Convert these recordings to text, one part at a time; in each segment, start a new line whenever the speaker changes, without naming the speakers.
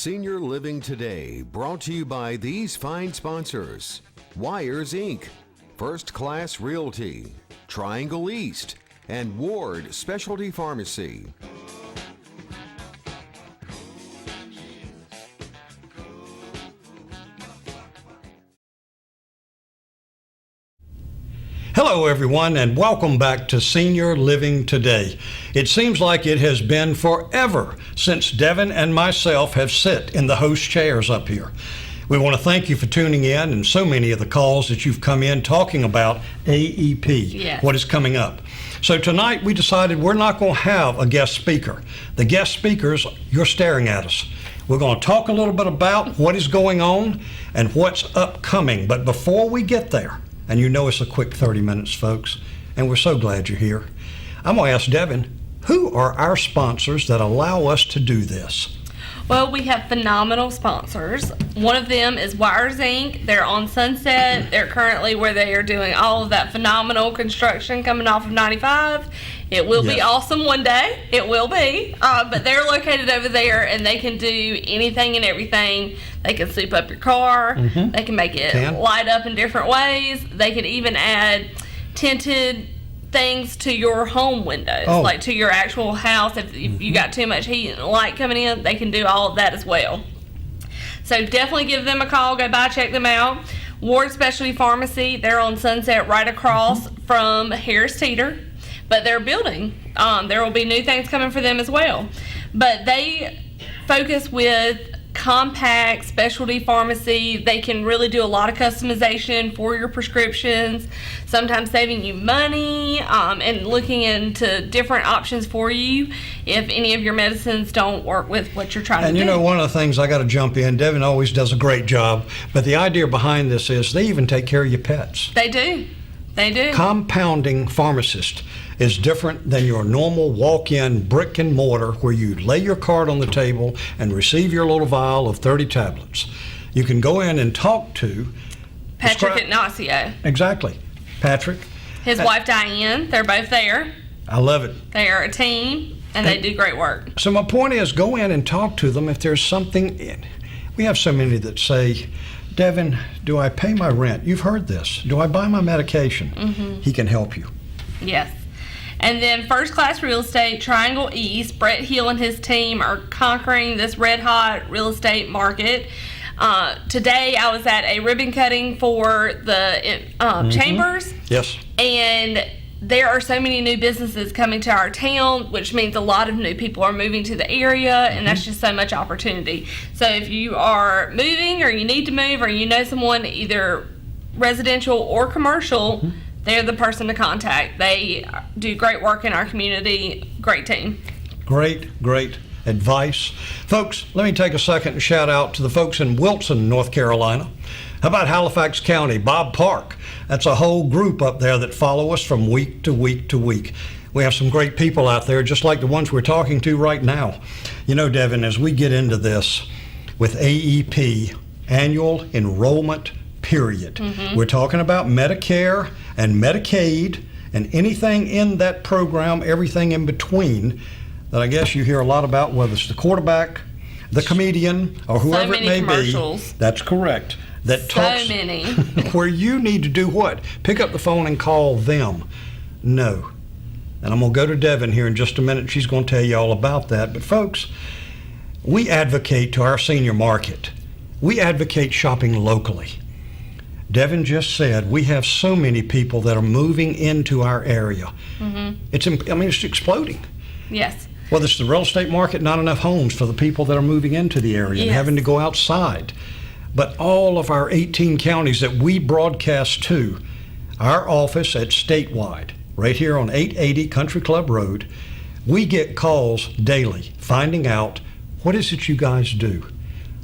Senior Living Today, brought to you by these fine sponsors: Wires Inc., First Class Realty, Triangle East, and Ward Specialty Pharmacy.
Hello everyone, and welcome back to Senior Living Today. It seems like it has been forever since Devin and myself have sat in the host chairs up here. We want to thank you for tuning in and so many of the calls that you've come in talking about AEP,
Yes.
What is coming up. So tonight we decided we're not going to have a guest speaker. The guest speakers, you're staring at us. We're going to talk a little bit about what is going on and what's upcoming. But before we get there, and you know it's a quick 30 minutes, folks, and we're so glad you're here, I'm going to ask Devin, who are our sponsors that allow us to do this?
Well, we have phenomenal sponsors. One of them is Wires Inc. They're on Sunset. They're currently where they are doing all of that phenomenal construction coming off of 95. It will be awesome one day. It will be. But they're located over there, and they can do anything and everything. They can soup up your car. They can make it light up in different ways. They can even add tinted things to your home windows, like to your actual house. If you got too much heat and light coming in, they can do all of that as well. So definitely give them a call. Go by, check them out. Ward Specialty Pharmacy, they're on Sunset right across from Harris Teeter, but they're building. There will be new things coming for them as well. But they focus with compact specialty pharmacy. They can really do a lot of customization for your prescriptions, sometimes saving you money, and looking into different options for you if any of your medicines don't work with what you're trying to do.
And you know, one of the things I got to jump in, Devin always does a great job, but the idea behind this is they even take care of your pets.
They do. They do.
Compounding pharmacist is different than your normal walk-in brick and mortar where you lay your card on the table and receive your little vial of 30 tablets. You can go in and talk to
Patrick Ignacio.
Exactly. Patrick.
His wife Diane, they're both there.
I love it.
They are a team, and they do great work.
So my point is, go in and talk to them if there's something in. We have so many that say, Devin, do I pay my rent? You've heard this. Do I buy my medication? He can help you.
Yes. And then First Class Real Estate, Triangle East, Brett Hill and his team are conquering this red hot real estate market. Today I was at a ribbon cutting for the chambers.
Yes.
And there are so many new businesses coming to our town, which means a lot of new people are moving to the area, and that's just so much opportunity. So if you are moving or you need to move or you know someone either residential or commercial, they're the person to contact. They do great work in our community. Great team. Great
Advice. Folks, let me take a second and shout out to the folks in Wilson, North Carolina. How about Halifax County, Bob Park? That's a whole group up there that follow us from week to week to week. We have some great people out there, just like the ones we're talking to right now. You know, Devin, as we get into this with AEP, annual enrollment period, we're talking about Medicare and Medicaid and anything in that program, everything in between that I guess you hear a lot about, whether it's the quarterback, the comedian, or whoever it may be. That's correct. That talks where you need to do what? Pick up the phone and call them. No. And I'm going to go to Devin here in just a minute. She's going to tell you all about that. But folks, we advocate to our senior market. We advocate shopping locally. Devin just said we have so many people that are moving into our area. It's exploding.
Yes.
Whether it's the real estate market, not enough homes for the people that are moving into the area and having to go outside. But all of our 18 counties that we broadcast to, our office at Statewide, right here on 880 Country Club Road, we get calls daily finding out, what is it you guys do?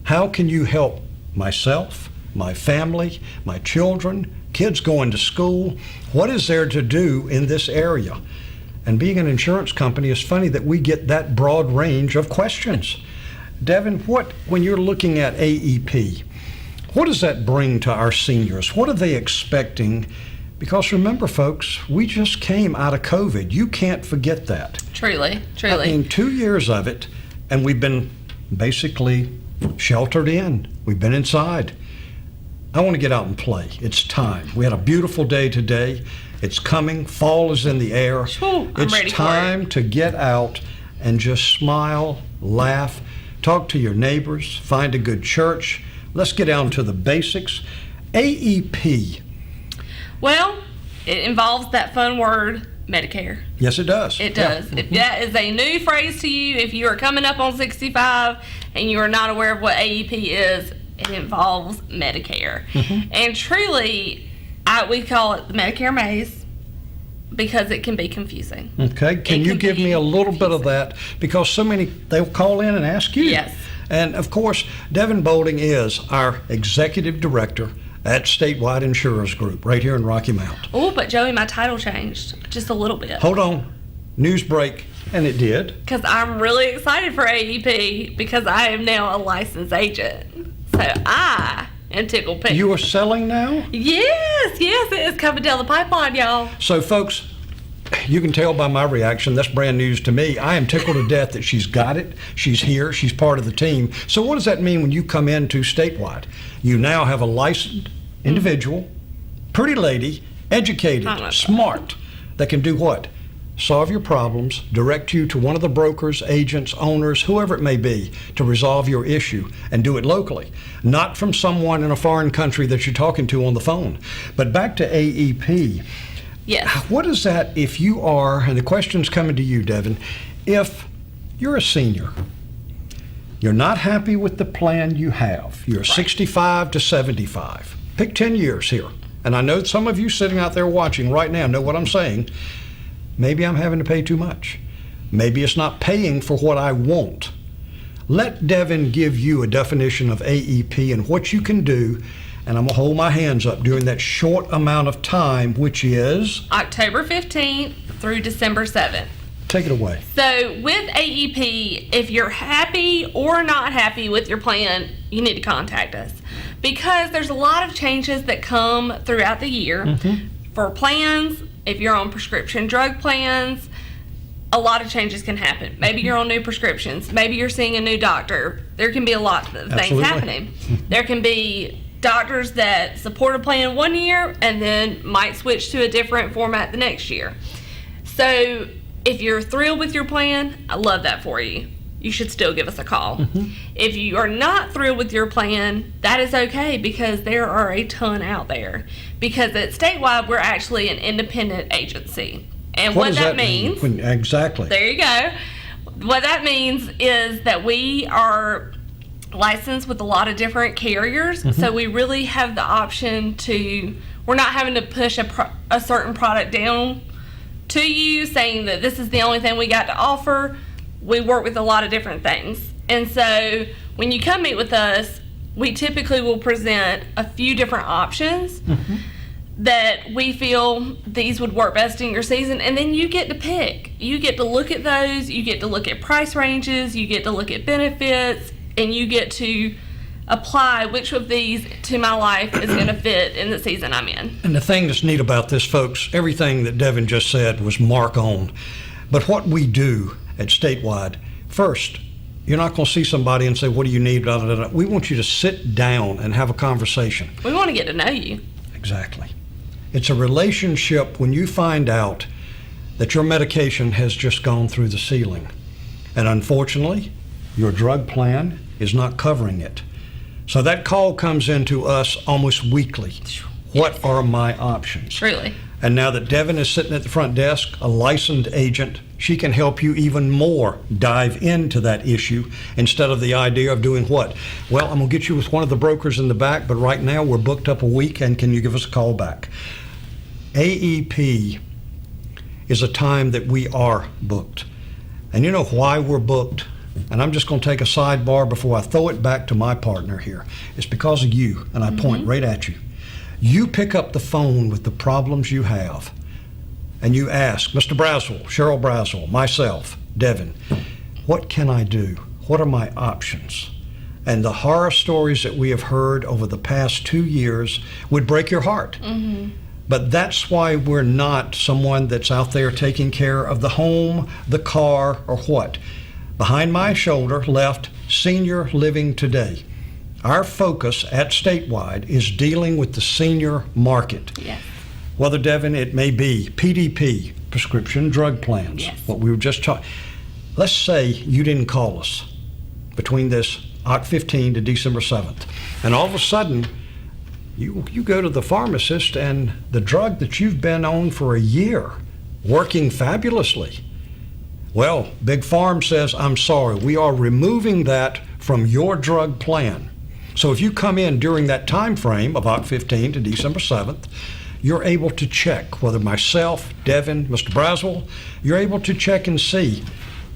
How can you help myself, my family, my children, kids going to school? What is there to do in this area? And being an insurance company, it's funny that we get that broad range of questions. Devin, when you're looking at AEP, what does that bring to our seniors? What are they expecting? Because remember, folks, we just came out of COVID. You can't forget that.
Truly.
I mean, 2 years of it, and we've been basically sheltered in. We've been inside. I want to get out and play. It's time. We had a beautiful day today. It's coming. Fall is in the air.
I'm ready for it.
It's time to get out and just smile, laugh, talk to your neighbors, find a good church. Let's get down to the basics. AEP.
Well, it involves that fun word, Medicare.
Yes, it does.
It does.
Yeah.
If that is a new phrase to you, if you are coming up on 65 and you are not aware of what AEP is, it involves Medicare. And truly, we call it the Medicare Maze because it can be confusing.
Okay, can you give me a little bit of that? Because so many, they'll call in and ask you.
Yes.
And of course, Devin Bolding is our executive director at Statewide Insurers Group right here in Rocky Mount.
Oh, but Joey, my title changed just a little bit.
Hold on, news break, and it did.
Because I'm really excited for AEP because I am now a licensed agent. So I am tickled pink.
You are selling now?
Yes, it is coming down the pipeline, y'all.
So folks, you can tell by my reaction, that's brand news to me. I am tickled to death that she's got it. She's here. She's part of the team. So what does that mean when you come into Statewide? You now have a licensed individual, pretty lady, educated, smart, that can do what? Solve your problems, direct you to one of the brokers, agents, owners, whoever it may be, to resolve your issue and do it locally. Not from someone in a foreign country that you're talking to on the phone. But back to AEP.
Yes.
What is that if you are, and the question's coming to you, Devin, if you're a senior, you're not happy with the plan you have, you're 65 to 75, pick 10 years here, and I know some of you sitting out there watching right now know what I'm saying, maybe I'm having to pay too much. Maybe it's not paying for what I want. Let Devin give you a definition of AEP and what you can do. And I'm going to hold my hands up during that short amount of time, which is
October 15th through December 7th.
Take it away.
So with AEP, if you're happy or not happy with your plan, you need to contact us. Because there's a lot of changes that come throughout the year. For plans, if you're on prescription drug plans, a lot of changes can happen. Maybe you're on new prescriptions. Maybe you're seeing a new doctor. There can be a lot of things happening. There can be doctors that support a plan one year and then might switch to a different format the next year. So if you're thrilled with your plan, I love that for you. You should still give us a call. If you are not thrilled with your plan, that is okay because there are a ton out there. Because at Statewide, we're actually an independent agency. And what that means,
exactly.
There you go. What that means is that we are licensed with a lot of different carriers, so we really have the option to, we're not having to push a certain product down to you saying that this is the only thing we got to offer. We work with a lot of different things, and so when you come meet with us, we typically will present a few different options that we feel these would work best in your season, and then you get to pick. You get to look at those, you get to look at price ranges, you get to look at benefits, and you get to apply which of these to my life is going to fit in the season I'm in.
And the thing that's neat about this, folks, everything that Devin just said was mark on. But what we do at Statewide, first, you're not going to see somebody and say, what do you need? Blah, blah, blah. We want you to sit down and have a conversation.
We want to get to know you.
Exactly. It's a relationship when you find out that your medication has just gone through the ceiling. And unfortunately, your drug plan is not covering it. So that call comes into us almost weekly. What are my options?
Truly.
And now that Devin is sitting at the front desk, a licensed agent, she can help you even more dive into that issue instead of the idea of doing what? Well, I'm going to get you with one of the brokers in the back, but right now we're booked up a week, and can you give us a call back? AEP is a time that we are booked. And you know why we're booked? And I'm just going to take a sidebar before I throw it back to my partner here. It's because of you, and I point right at you. You pick up the phone with the problems you have, and you ask, Mr. Braswell, Cheryl Braswell, myself, Devin, what can I do? What are my options? And the horror stories that we have heard over the past 2 years would break your heart. But that's why we're not someone that's out there taking care of the home, the car, or what. Behind my shoulder left Senior Living Today. Our focus at Statewide is dealing with the senior market.
Yes.
Whether, Devin, it may be PDP, prescription drug plans,
Yes.
what we were just talking. Let's say you didn't call us between this Oct 15 to December 7th, and all of a sudden you go to the pharmacist and the drug that you've been on for a year, working fabulously. Well, Big Pharm says, I'm sorry, we are removing that from your drug plan. So if you come in during that time frame of Oct 15 to December 7th, you're able to check whether myself, Devin, Mr. Braswell, you're able to check and see,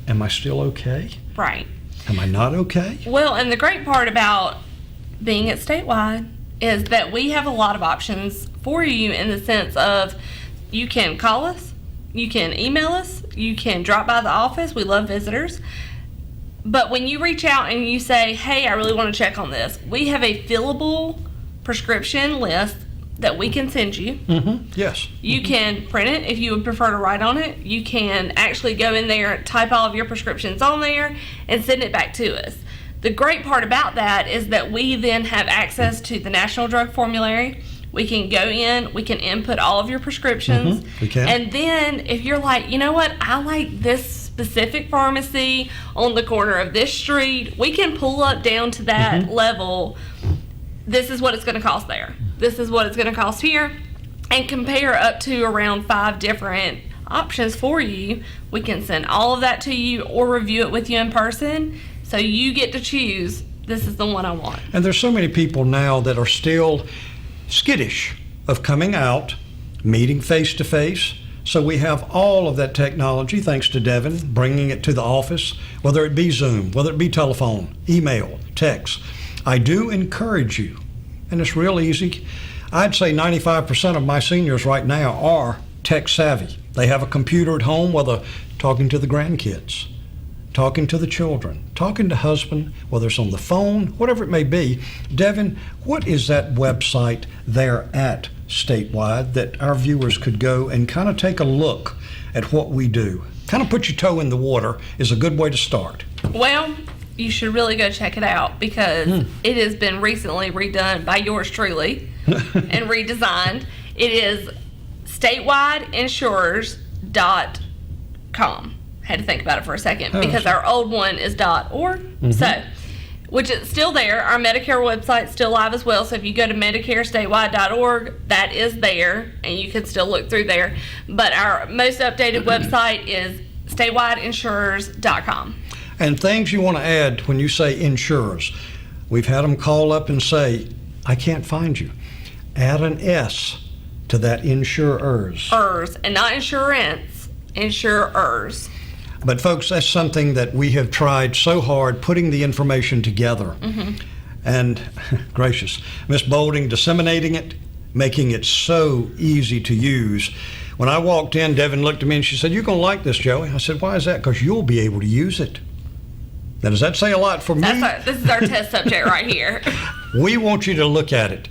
am I still okay?
Right.
Am I not okay?
Well, and the great part about being at Statewide is that we have a lot of options for you in the sense of you can call us, you can email us, you can drop by the office. We love visitors. But when you reach out and you say, hey, I really want to check on this, we have a fillable prescription list that we can send you.
Mm-hmm. Yes.
You can print it if you would prefer to write on it. You can actually go in there, type all of your prescriptions on there, and send it back to us. The great part about that is that we then have access to the National Drug Formulary. We can go in, we can input all of your prescriptions.
We can.
And then if you're like, you know what, I like this specific pharmacy on the corner of this street, we can pull up down to that level. This is what it's going to cost there. This is what it's going to cost here, and compare up to around 5 different options for you. We can send all of that to you or review it with you in person, so you get to choose, this is the one I want.
And there's so many people now that are still skittish of coming out, meeting face to face. So we have all of that technology, thanks to Devin, bringing it to the office, whether it be Zoom, whether it be telephone, email, text. I do encourage you, and it's real easy. I'd say 95% of my seniors right now are tech savvy. They have a computer at home, whether talking to the grandkids, talking to the children, talking to husband, whether it's on the phone, whatever it may be. Devin, what is that website there at Statewide that our viewers could go and kind of take a look at what we do? Kind of put your toe in the water is a good way to start.
Well, you should really go check it out because it has been recently redone by yours truly and redesigned. It is statewideinsurers.com. Had to think about it for a second because our old one is .org. So, which is still there. Our Medicare website's still live as well. So if you go to MedicareStatewide.org, that is there, and you can still look through there. But our most updated website is statewideinsurers.com.
And things you want to add when you say insurers. We've had them call up and say, I can't find you. Add an S to that insurers.
And not insurance, insurers.
But folks, that's something that we have tried so hard putting the information together. And gracious, Miss Bolding disseminating it, making it so easy to use. When I walked in, Devin looked at me and she said, you're going to like this, Joey. I said, why is that? Because you'll be able to use it. Now, does that say a lot for me?
This is our test subject right here.
We want you to look at it.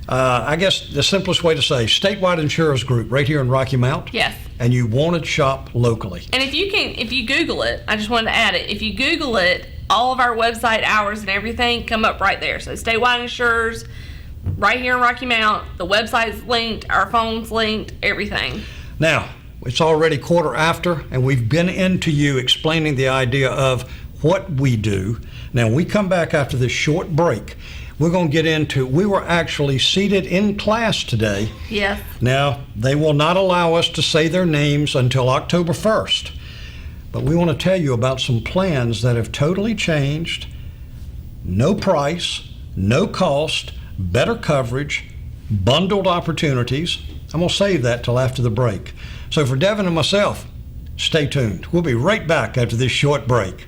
I guess the simplest way to say, Statewide Insurance Group right here in Rocky Mount.
Yes.
And you want to shop locally.
And if you Google it, I just wanted to add it. If you Google it, all of our website hours and everything come up right there. So Statewide Insurers, right here in Rocky Mount. The website's linked, our phone's linked, everything.
Now, it's already 1/4 and we've been into you explaining the idea of what we do. Now, we come back after this short break. We're going to get into, we were actually seated in class today.
Yes.
Now, they will not allow us to say their names until October 1st. But we want to tell you about some plans that have totally changed. No price, no cost, better coverage, bundled opportunities. I'm going to save that till after the break. So for Devin and myself, stay tuned. We'll be right back after this short break.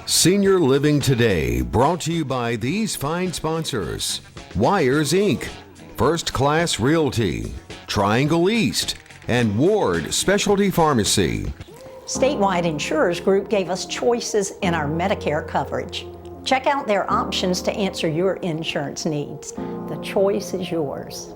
Senior Living Today, brought to you by these fine sponsors: Wires Inc., First Class Realty, Triangle East, and Ward Specialty Pharmacy.
Statewide Insurers Group gave us choices in our Medicare coverage. Check out their options to answer your insurance needs. The choice is yours.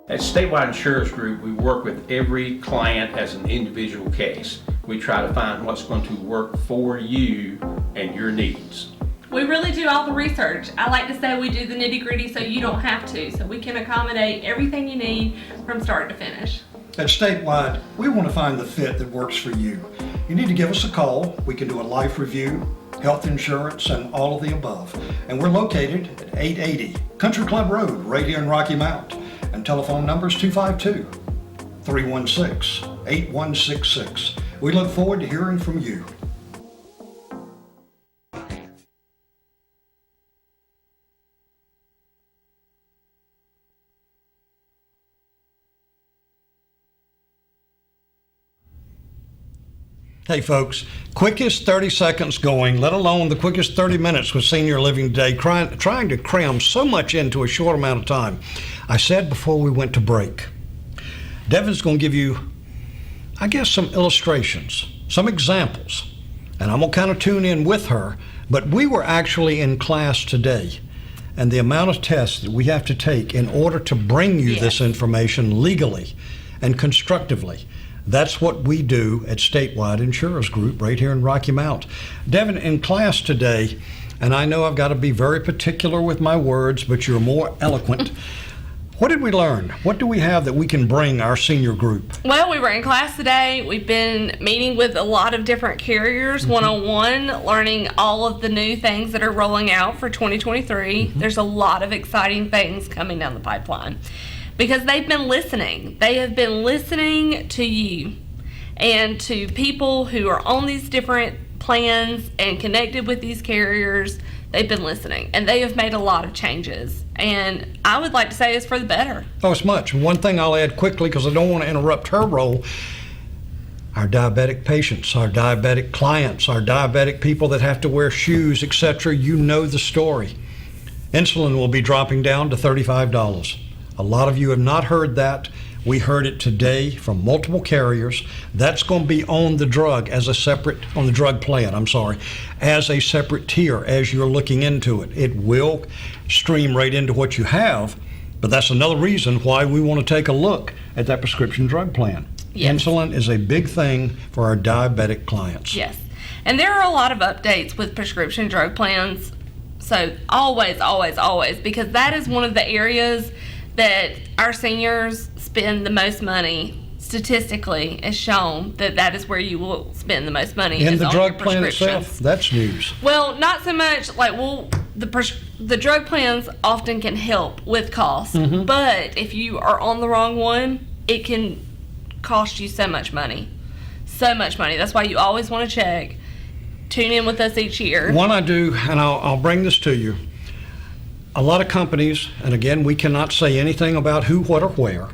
At Statewide Insurance Group, we work with every client as an individual case. We try to find what's going to work for you and your needs.
We really do all the research. I like to say we do the nitty-gritty so you don't have to, so we can accommodate everything you need from start to finish.
At Statewide, we want to find the fit that works for you. You need to give us a call. We can do a life review, health insurance, and all of the above. And we're located at 880 Country Club Road, right here in Rocky Mount. And telephone number is 252-316-8166. We look forward to hearing from you. Hey folks, quickest 30 seconds going, let alone the quickest 30 minutes with Senior Living Today, trying to cram so much into a short amount of time. I said before we went to break, Devin's going to give you, I guess, some illustrations, some examples, and I'm going to kind of tune in with her, but we were actually in class today, and the amount of tests that we have to take in order to bring you this information legally and constructively. That's what we do at Statewide Insurance Group right here in Rocky Mount. Devin, in class today, and I know I've got to be very particular with my words, but you're more eloquent. What did we learn? What do we have that we can bring our senior group?
Well, we were in class today. We've been meeting with a lot of different carriers one-on-one, learning all of the new things that are rolling out for 2023. There's a lot of exciting things coming down the pipeline. Because they've been listening. They have been listening to you and to people who are on these different plans and connected with these carriers. They've been listening, and they have made a lot of changes. And I would like to say it's for the better.
Oh, it's much. One thing I'll add quickly, because I don't want to interrupt her role, our diabetic patients, our diabetic clients, our diabetic people that have to wear shoes, etc., you know the story. Insulin will be dropping down to $35. A lot of you have not heard that. We heard it today from multiple carriers. That's going to be on the drug as a separate, on the drug plan, as a separate tier as you're looking into it. It will stream right into what you have, but that's another reason why we want to take a look at that prescription drug plan. Yes. Insulin is a big thing for our diabetic clients.
Yes, and there are a lot of updates with prescription drug plans. So always, because that is one of the areas that our seniors spend the most money. Statistically, is shown that is where you will spend the most money.
And the drug plan itself, that's news.
Well, not so much the drug plans often can help with costs, but if you are on the wrong one, it can cost you so much money. That's why you always want to check. Tune in with us each year.
One I do, and I'll bring this to you. A lot of companies, and again, we cannot say anything about who, what, or where,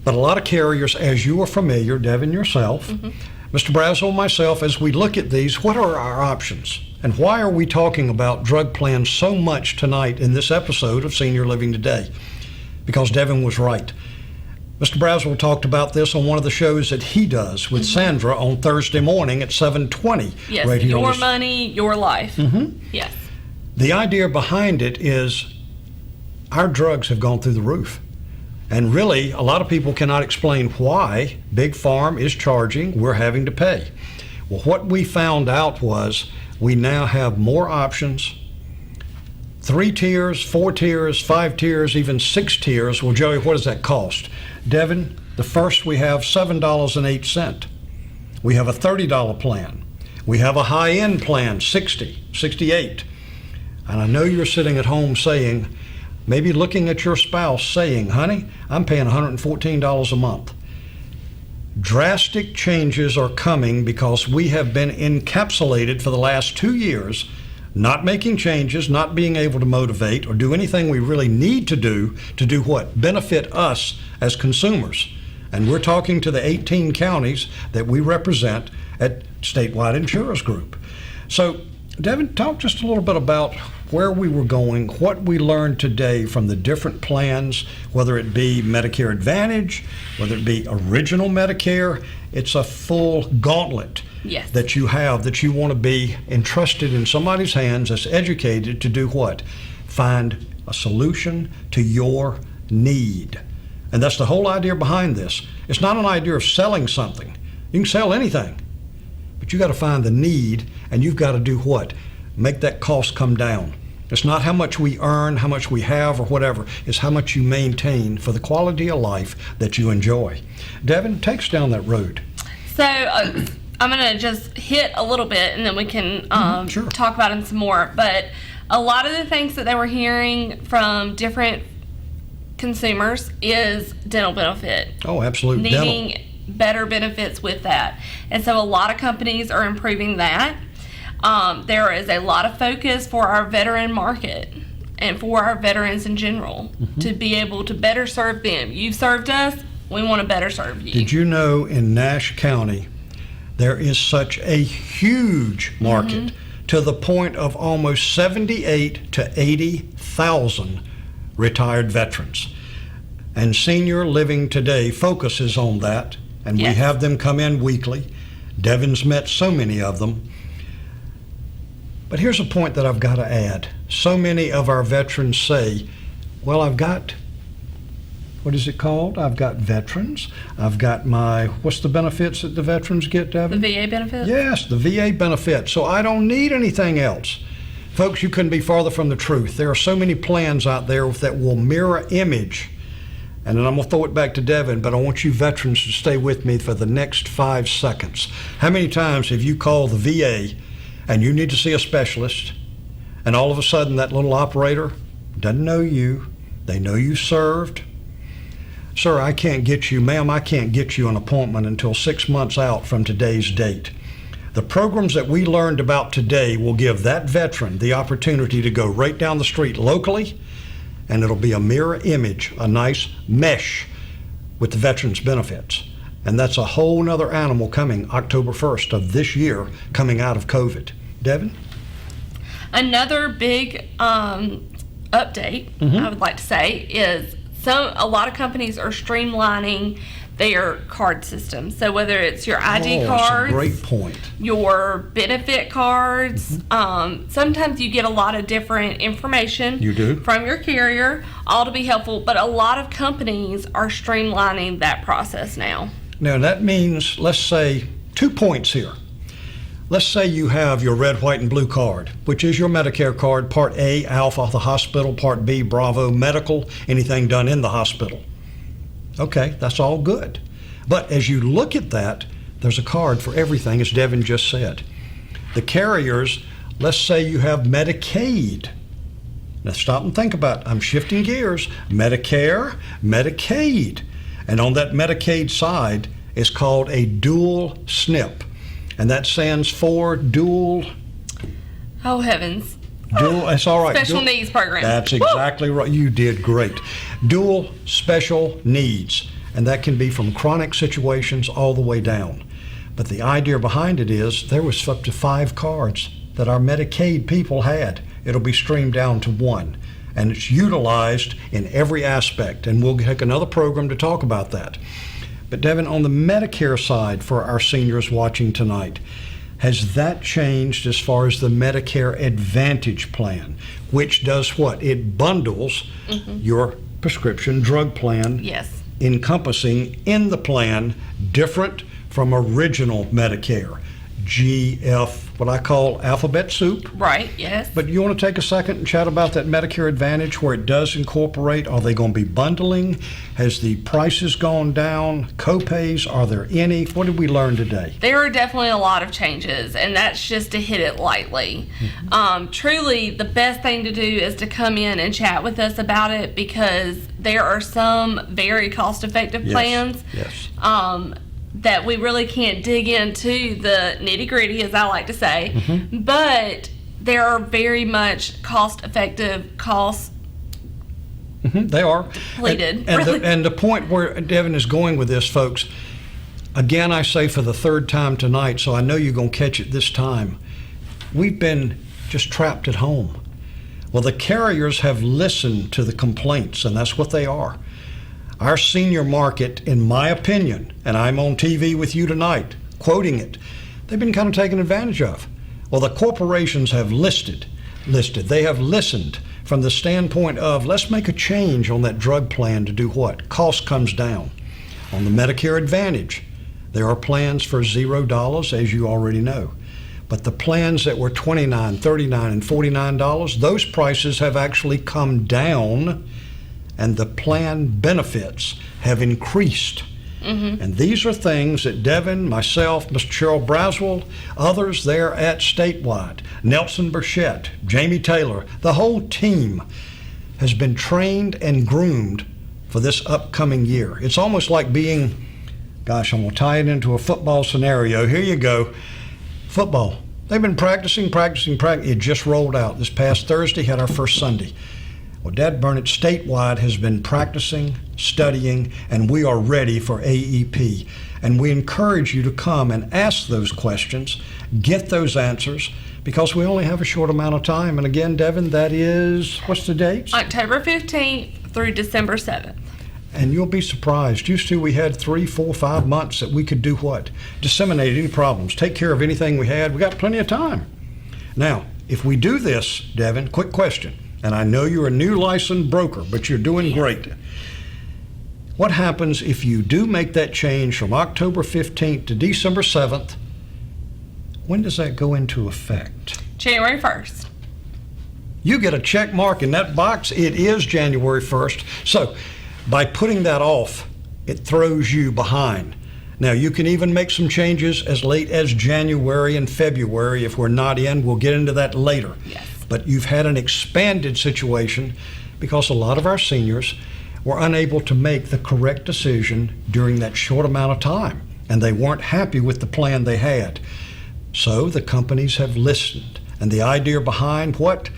but a lot of carriers, as you are familiar, Devin, yourself, Mr. Brazel, myself, as we look at these, what are our options? And why are we talking about drug plans so much tonight in this episode of Senior Living Today? Because Devin was right. Mr. Brazel talked about this on one of the shows that he does with Sandra on Thursday morning at 7:20.
Yes,
right here
your money, your life. Yes.
The idea behind it is our drugs have gone through the roof. And really, a lot of people cannot explain why Big Pharma is charging, we're having to pay. Well, what we found out was we now have more options. 3 tiers, 4 tiers, 5 tiers, even 6 tiers. Well, Joey, what does that cost? Devin, the first we have $7.08. We have a $30 plan. We have a high-end plan, $60, $68. And I know you're sitting at home saying, maybe looking at your spouse saying, honey, I'm paying $114 a month. Drastic changes are coming because we have been encapsulated for the last 2 years, not making changes, not being able to motivate or do anything we really need to do what? Benefit us as consumers. And we're talking to the 18 counties that we represent at Statewide Insurance Group. So, Devin, talk just a little bit about where we were going, what we learned today from the different plans, whether it be Medicare Advantage, whether it be original Medicare. It's a full gauntlet
Yes.
that you have, that you want to be entrusted in somebody's hands that's educated to do what? Find a solution to your need. And that's the whole idea behind this. It's not an idea of selling something. You can sell anything, but you got to find the need, and you've got to do what? Make that cost come down. It's not how much we earn, how much we have, or whatever. It's how much you maintain for the quality of life that you enjoy. Devin, take us down that road.
So I'm going to just hit a little bit, and then we can
sure.
talk about it some more. But a lot of the things that they were hearing from different consumers is dental benefit.
Oh, absolutely.
Needing better benefits with that. And so a lot of companies are improving that. There is a lot of focus for our veteran market and for our veterans in general to be able to better serve them. You've served us, we want to better serve you.
Did you know in Nash County there is such a huge market to the point of almost 78 to 80,000 retired veterans? And Senior Living Today focuses on that, and we have them come in weekly. Devin's met so many of them. But here's a point that I've got to add. So many of our veterans say, well, I've got, what is it called? I've got veterans. I've got my, what's the benefits that the veterans get, Devin?
The VA benefits?
Yes, the VA benefits. So I don't need anything else. Folks, you couldn't be farther from the truth. There are so many plans out there that will mirror image. And then I'm going to throw it back to Devin, but I want you veterans to stay with me for the next 5 seconds. How many times have you called the VA and you need to see a specialist, and all of a sudden that little operator doesn't know you, they know you served? Sir, I can't get you, ma'am, I can't get you an appointment until 6 months out from today's date. The programs that we learned about today will give that veteran the opportunity to go right down the street locally, and it'll be a mirror image, a nice mesh with the veterans' benefits. And that's a whole nother animal coming October 1st of this year, coming out of COVID. Devin?
Another big update, I would like to say, is a lot of companies are streamlining their card system. So whether it's your ID
That's
cards,
a great point.
your benefit cards, sometimes you get a lot of different information
You do?
from your carrier, all to be helpful, but a lot of companies are streamlining that process now.
Now that means, let's say, 2 points here. Let's say you have your red, white, and blue card, which is your Medicare card, Part A, Alpha, the hospital, Part B, Bravo, medical, anything done in the hospital. Okay, that's all good. But as you look at that, there's a card for everything, as Devin just said. The carriers, let's say you have Medicaid. Now stop and think about it. I'm shifting gears. Medicare, Medicaid. And on that Medicaid side is called a dual SNP. And that stands for dual...
Oh, heavens.
Dual, that's all right.
Special needs program.
That's exactly right. You did great. Dual special needs. And that can be from chronic situations all the way down. But the idea behind it is there was up to 5 cards that our Medicaid people had. It'll be streamed down to 1. And it's utilized in every aspect. And we'll take another program to talk about that. But Devin, on the Medicare side for our seniors watching tonight, has that changed as far as the Medicare Advantage plan, which does what? It bundles your prescription drug plan,
Yes.
encompassing in the plan different from original Medicare, GF, what I call alphabet soup.
Right, yes.
But you want to take a second and chat about that Medicare Advantage where it does incorporate? Are they going to be bundling? Has the prices gone down? Co-pays, are there any? What did we learn today?
There are definitely a lot of changes, and that's just to hit it lightly. Truly, the best thing to do is to come in and chat with us about it, because there are some very cost-effective plans.
Yes.
That we really can't dig into the nitty-gritty, as I like to say, but there are very much cost-effective
They are.
depleted.
And the point where Devin is going with this, folks, again, I say for the 3rd time tonight, so I know you're going to catch it this time. We've been just trapped at home. Well, the carriers have listened to the complaints, and that's what they are. Our senior market, in my opinion, and I'm on TV with you tonight, quoting it, they've been kind of taken advantage of. Well, the corporations have listed. They have listened from the standpoint of, let's make a change on that drug plan to do what? Cost comes down. On the Medicare Advantage, there are plans for $0, as you already know. But the plans that were $29, $39, and $49, those prices have actually come down, and the plan benefits have increased. And these are things that Devin, myself, Mr. Cheryl Braswell, others there at Statewide, Nelson Burchett, Jamie Taylor, the whole team has been trained and groomed for this upcoming year. It's almost like being, gosh, I'm going to tie it into a football scenario. Here you go. Football. They've been practicing. It just rolled out. This past Thursday had our first Sunday. Well, Dad Burnett Statewide has been practicing, studying, and we are ready for AEP. And we encourage you to come and ask those questions, get those answers, because we only have a short amount of time. And again, Devin, that is, what's the dates?
October 15th through December 7th.
And you'll be surprised. Used to, we had 3, 4, 5 months that we could do what? Disseminate any problems, take care of anything we had. We got plenty of time. Now, if we do this, Devin, quick question. And I know you're a new licensed broker, but you're doing great. What happens if you do make that change from October 15th to December 7th? When does that go into effect?
January 1st.
You get a check mark in that box. It is January 1st. So by putting that off, it throws you behind. Now, you can even make some changes as late as January and February. If we're not in, we'll get into that later.
Yes.
But you've had an expanded situation because a lot of our seniors were unable to make the correct decision during that short amount of time, and they weren't happy with the plan they had. So the companies have listened, and the idea behind what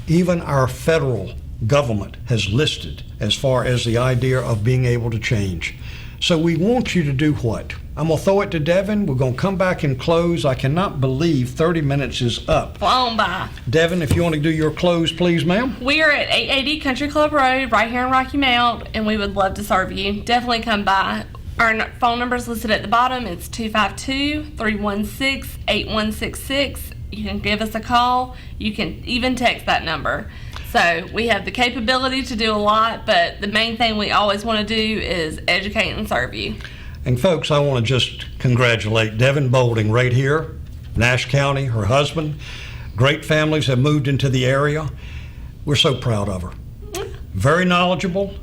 even our federal government has listed as far as the idea of being able to change. So we want you to do what? I'm going to throw it to Devin. We're going to come back and close. I cannot believe 30 minutes is up.
Flown by.
Devin, if you want to do your close, please, ma'am.
We are at 880 Country Club Road, right here in Rocky Mount, and we would love to serve you. Definitely come by. Our phone number is listed at the bottom. It's 252-316-8166. You can give us a call. You can even text that number. So we have the capability to do a lot, but the main thing we always want to do is educate and serve you.
And folks, I want to just congratulate Devin Bolding right here, Nash County, her husband. Great families have moved into the area. We're so proud of her. Very knowledgeable.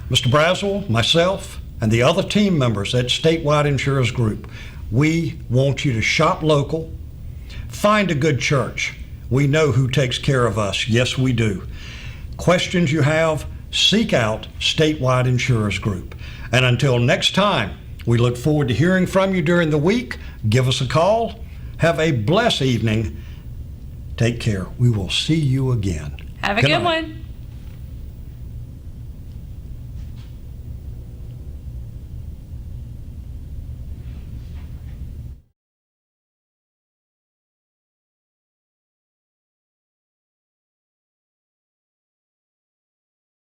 Mr. Braswell, myself, and the other team members at Statewide Insurance Group, we want you to shop local, find a good church. We know who takes care of us. Yes, we do. Questions you have, seek out Statewide Insurance Group. And until next time, we look forward to hearing from you during the week. Give us a call. Have a blessed evening. Take care. We will see you again.
Have a good one.